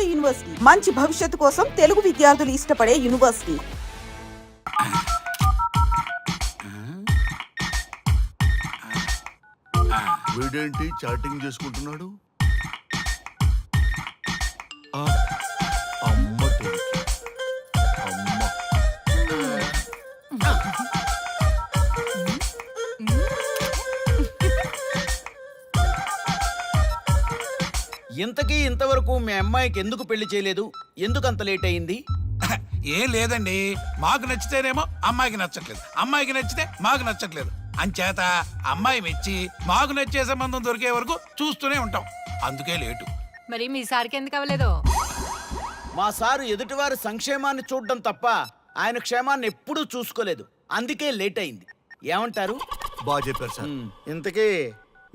Tamil Nadu university మంచి భవిష్యత్తు కోసం తెలుగు విద్యార్థులు ఇష్టపడే యూనివర్సిటీ. వీడేంటి చాటింగ్ చేసుకుంటున్నాడు? అమ్మ ఇంతకీ ఇంతవరకు మీ అమ్మాయికి ఎందుకు పెళ్లి చేయలేదు? ఎందుకు అంత లేట్ అయింది? ఏం లేదండి, మాకు నచ్చితేనేమో అమ్మాయికి నచ్చట్లేదు, అమ్మాయికి నచ్చితే మాకు నచ్చట్లేదు. అంచేత అమ్మాయి మెచ్చి మాకు నచ్చే సంబంధం దొరికే వరకు చూస్తూనే ఉంటాం. అందుకే లేటు. మరి మీ సార్కి ఎందుకు అవ్వలేదు? మా సారు ఎదుటివారి సంక్షేమాన్ని చూడడం తప్ప ఆయన క్షేమాన్ని ఎప్పుడూ చూసుకోలేదు. అందుకే లేట్ అయింది. ఏమంటారు? బాగా చెప్పారు సార్. ఇంతకీ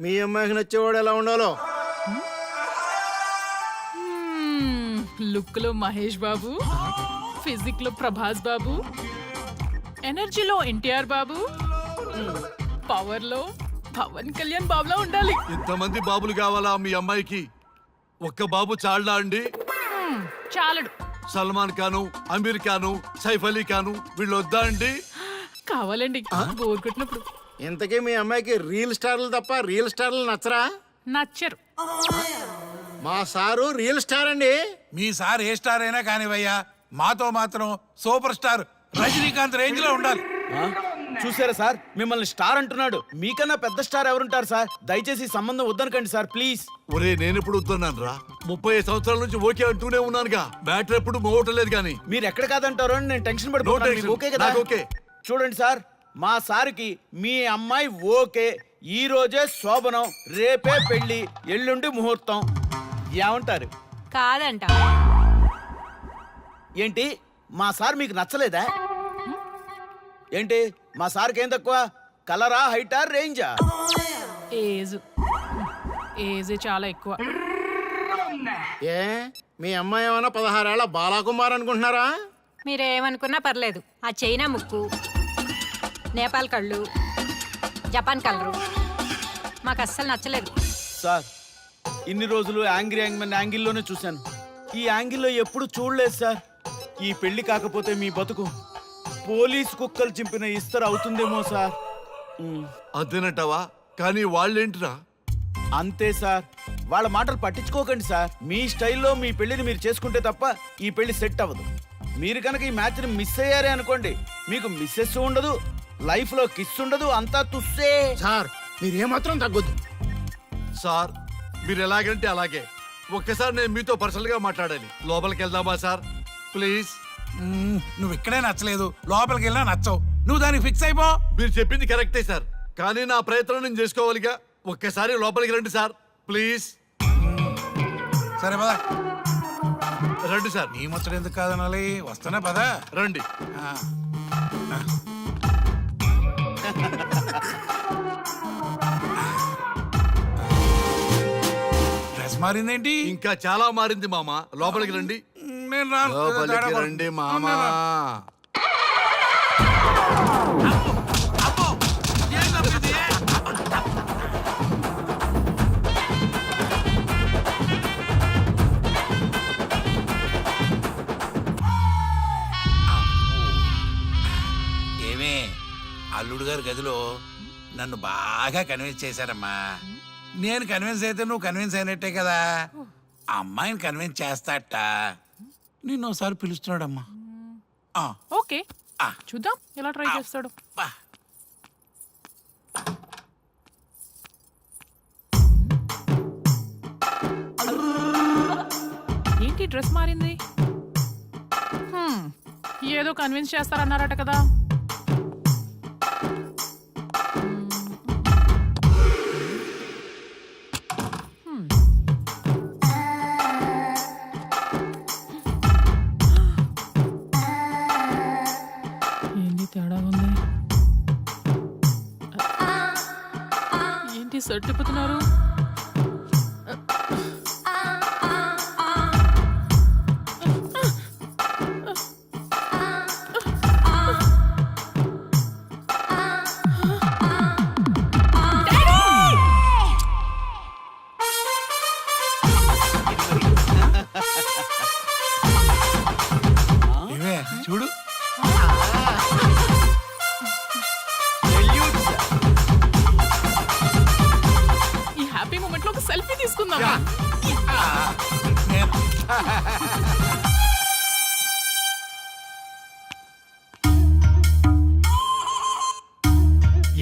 మీ అమ్మాయికి నచ్చేవాడు ఎలా ఉండాలో? లుక్ లో మహేష్ బాబు, ఫిజిక్ లో ప్రభాస్ బాబు, ఎనర్జీలో ఎన్టీఆర్ బాబు, పవర్ లో పవన్ కళ్యాణ్ బాబులా ఉండాలి. ఇంతమంది బాబులు కావాలా మీ అమ్మాయికి? ఒక్క బాబు చాళ్ళా అండి? చాలడు. సల్మాన్ ఖాను, అమీర్ ఖాను, సైఫ్ అలీ ఖాను వీళ్ళు వద్దా అండి? కావాలండి బోర్ కొట్టినప్పుడు. ఇంతకీ మీ అమ్మాయికి రియల్ స్టార్లు తప్ప రియల్ స్టార్లు నచ్చరా? నచ్చరు. మా సారు రియల్ స్టార్ అండి. మీ సార్ ఏ స్టార్ అయినా కానివయ్యా, మాతో మాత్రం సూపర్ స్టార్ రజనీకాంత్ రేంజ్ లో ఉండాలి. చూసారా సార్, మిమ్మల్ని స్టార్ అంటున్నాడు. మీకన్నా పెద్ద స్టార్ ఎవరుంటారు సార్? దయచేసి సంబంధం వద్దనకండి సార్, ప్లీజ్. ఒరే నేనెప్పుడు వద్దన్నాను రా? 30 సంవత్సరాల నుంచి ఓకే అంటూనే ఉన్నానుగా. బ్యాటర్ ఎప్పుడు మోగటలేదు కానీ. మీరు ఎక్కడ కాదంటారో అని నేను టెన్షన్ పడిపోతున్నాను. ఓకే కదా? ఓకే. చూడండి సార్, మా సార్కి మీ అమ్మాయి ఓకే. ఈ రోజే శోభనం, రేపే పెళ్లి, ఎల్లుండి ముహూర్తం. ఏమంటారు? కాదంట. ఏంటి, మా సార్ మీకు నచ్చలేదా? ఏంటి, మా సార్కి ఏం తక్కువ? కలరా, హైటా, రేంజా? ఏజ్ చాలా ఎక్కువ. ఏ మీ అమ్మాయి ఏమైనా 16 ఏళ్ల బాలాకుమార్ అనుకుంటున్నారా? మీరేమనుకున్నా పర్లేదు. ఆ చైనా ముక్కు, నేపాల్ కళ్ళు, జపాన్ కలరు మాకు అస్సలు నచ్చలేదు. సార్, ఇన్ని రోజులు యాంగ్రీ యాంగ్మెన్ యాంగిల్లోనే చూశాను. ఈ యాంగిల్లో ఎప్పుడు చూడలేదు సార్. ఈ పెళ్లి కాకపోతే మీ బతుకు పోలీసు కుక్కలు చింపిన ఇస్తరు అవుతుందేమో సార్. అంతేనంటావా? కానీ వాళ్ళేంటిరా? అంతే సార్, వాళ్ళ మాటలు పట్టించుకోకండి సార్. మీ స్టైల్లో మీ పెళ్లిని మీరు చేసుకుంటే తప్ప ఈ పెళ్లి సెట్ అవ్వదు. మీరు కనుక ఈ మ్యాచ్ని మిస్ అయ్యారే అనుకోండి, మీకు మిస్సెస్ ఉండదు, లైఫ్ లో కిస్ ఉండదు, అంతా తుస్సే. సార్ మీరు ఏమాత్రం తగ్గొద్దు. సార్ మీరు ఎలాగంటే అలాగే. ఒక్కసారి నేను మీతో పర్సనల్ గా మాట్లాడాలి. లోపలికి వెళ్దామా సార్? ప్లీజ్. నువ్వు ఇక్కడే నచ్చలేదు, లోపలికి వెళ్ళినా నచ్చవు. నువ్వు దానికి ఫిక్స్ అయిపో. మీరు చెప్పింది కరెక్టే సార్, కానీ నా ప్రయత్నం నేను చేసుకోవాలిగా. ఒక్కసారి లోపలికి రండి సార్, ప్లీజ్. సరే పదా, రండి సార్. నీ ముచ్చట ఎందుకు కాదనాలి? వస్తున్నా పదా, రండి. డ్రెస్ మారిందేంటి? ఇంకా చాలా మారింది మామ. లోపలికి రండి. నేను రాను. లోపలికి రండి మామా. ఏమే, అల్లుడు గారి గదిలో నన్ను బాగా కన్విన్స్ చేశారమ్మా. నేను కన్విన్స్ అయితే నువ్వు కన్విన్స్ అయినట్టే కదా. అమ్మాయిని కన్విన్స్ చేస్తాట. నిన్ను ఒకసారి పిలుస్తున్నాడమ్మా. ఓకే, చూద్దాం ఎలా ట్రై చేస్తాడు. ఏంటి డ్రెస్ మారింది? ఏదో కన్విన్స్ చేస్తారన్నారట కదా. ఏంటి సర్టిపోతున్నారు?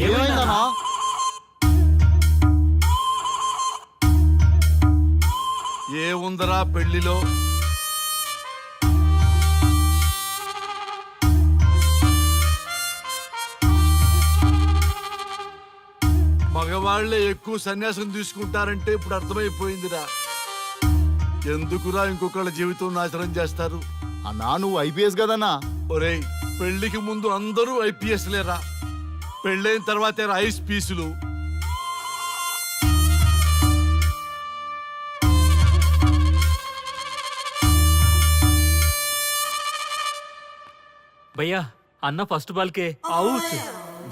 ఏమైందన్నా? ఏముందరా పెళ్లిలో? మగవాళ్లే ఎక్కువ సన్యాసం తీసుకుంటారంటే ఇప్పుడు అర్థమైపోయిందిరా. ఎందుకురా ఇంకొకళ్ళ జీవితం నాశనం చేస్తారు? అన్నా నువ్వు ఐపీఎస్ కదన్నా. ఒరేయ్, పెళ్లికి ముందు అందరూ ఐపీఎస్ లేరా, పెళ్ళైన తర్వాతే ఐస్ పీసులు. భయ్యా అన్న ఫస్ట్ బాల్కే అవుట్.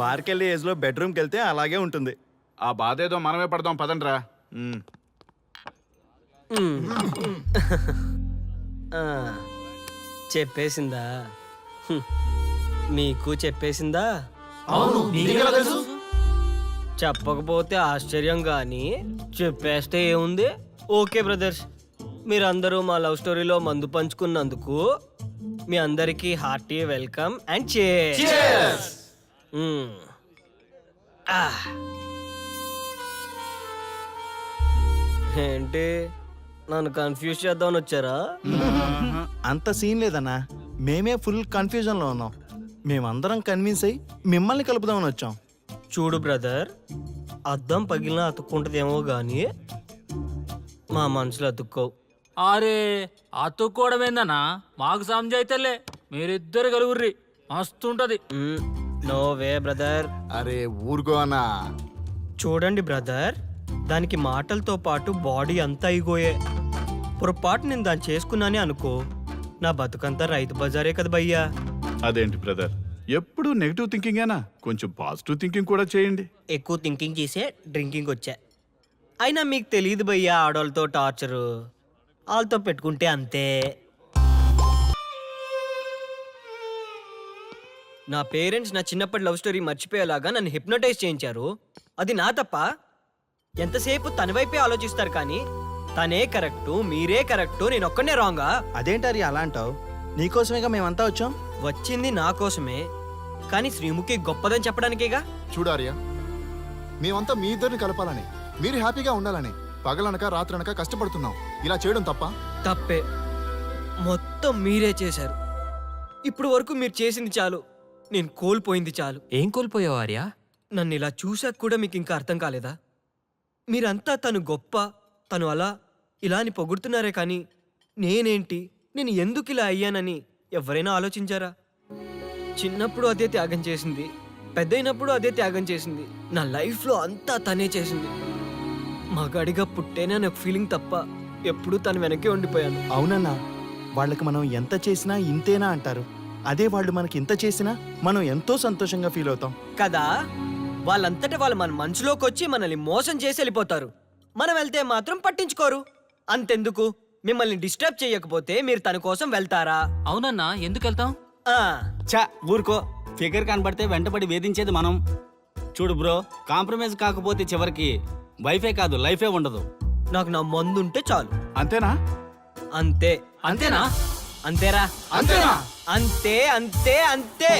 బార్కెళ్ళి ఏజ్ లో బెడ్రూమ్కి వెళ్తే అలాగే ఉంటుంది. ఆ బాధ ఏదో మనమే పడదాం పదండ్రా. చెప్పేసిందా? మీకు చెప్పేసిందా? చెప్పకపోతే ఆశ్చర్యం గాని చెప్పేస్తే ఏముంది? ఓకే బ్రదర్స్, మీరందరూ మా లవ్ స్టోరీలో మందు పంచుకున్నందుకు మీ అందరికీ హార్టీ వెల్కమ్ అండ్ cheers. ఏంటి నన్ను కన్ఫ్యూజ్ చేద్దామని వచ్చారా? అంత సీన్ లేదన్నా, మేమే ఫుల్ కన్ఫ్యూజన్ లో ఉన్నాం. మేమందరం కన్విన్స్ అయ్యి మిమ్మల్ని కలుపుదామని వచ్చాం. చూడు బ్రదర్, అద్దం పగిలినా అతుక్కుంటదేమో గాని మా మనసులో అతుక్కోవు. అరే అతుక్కోవడమేందన్నా, మాకు సమజైతేలే, మీరిద్దరు కలుగుర్రి మస్తుంటది. No way brother. అరే ఊరుకో అన్నా. చూడండి బ్రదర్, దానికి మాటలతో పాటు బాడీ అంతా అయిపోయే. పొరపాటు నేను దాన్ని చేసుకున్నానే అనుకో, నా బతుకంతా రైతు బజారే కదా భయ్యా. అదేంటి బ్రదర్, ఎప్పుడు నెగిటివ్ థింకింగేనా? కొంచెం పాజిటివ్ థింకింగ్ కూడా చేయండి. ఎక్కువ థింకింగ్ చేసే డ్రింకింగ్ వచ్చా. అయినా మీకు తెలియదు భయ్యా ఆడవాళ్ళతో టార్చరు. వాళ్ళతో పెట్టుకుంటే అంతే. నా పేరెంట్స్ నా చిన్నప్పటి లవ్ స్టోరీ మర్చిపోయేలాగా నన్ను హిప్నోటైజ్ చేయించారు. అది నా తప్ప? ఎంతసేపు తన వైపే ఆలోచిస్తారు కానీ తనే కరెక్టు, మీరే కరెక్టు, నేను ఒక్కనే రాంగా? అదేంటారి అలా అంటావు? నీకోసమేగా మేమంతా వచ్చాం. వచ్చింది నా కోసమే, కానీ శ్రీముఖి గొప్పదని చెప్పడానికేగా. చూడార్య, మేమంతా మీ ఇద్దరిని కలపాలని, మీరు హ్యాపీగా ఉండాలని పగలనక రాత్రనక కష్టపడుతున్నాం. ఇలా చేయడం తప్ప? తప్పే. మొత్తం మీరే చేశారు. ఇప్పుడు వరకు మీరు చేసింది చాలు, నేను కోల్పోయింది చాలు. ఏం కోల్పోయావు ఆర్య? నన్ను ఇలా చూశాక కూడా మీకు ఇంకా అర్థం కాలేదా? మీరంతా తను గొప్ప, తను అలా ఇలా అని పొగుడుతున్నారే కానీ నేనేంటి, నేను ఎందుకు ఇలా అయ్యానని ఎవరైనా ఆలోచించారా? చిన్నప్పుడు అదే త్యాగం చేసింది, పెద్దయినప్పుడు అదే త్యాగం చేసింది. నా లైఫ్లో అంతా తనే చేసింది. మగాడిగా పుట్టేనే అనే ఫీలింగ్ తప్ప ఎప్పుడూ తను వెనకే ఉండిపోయాను. అవునన్నా, వాళ్ళకి మనం ఎంత చేసినా ఇంతేనా అంటారు. అదే వాళ్ళు మనకి ఇంత చేసినా మనం ఎంతో సంతోషంగా ఫీల్ అవుతాం కదా. వాళ్ళంతటా వాళ్ళు మన మనసులోకి వచ్చి మనల్ని మోసం చేసి వెళ్ళిపోతారు. మనం వెళ్తే మాత్రం పట్టించుకోరు. అంతెందుకు, మిమ్మల్ని డిస్టర్బ్ చేయకపోతే మీరు తన కోసం వెళ్తారా? అవునన్నా, ఎందుకు వెళ్తాం? చా ఊరుకో, ఫిగర్ కనబడితే వెంటబడి వేధించేది మనం. చూడు బ్రో, కాంప్రమైజ్ కాకపోతే చివరికి వైఫే కాదు లైఫే ఉండదు. నాకు నా మందుంటే చాలు. అంతేనా? అంతే. అంతేనా? అంతేరా. అంతేనా? అంతే అంతే అంతే.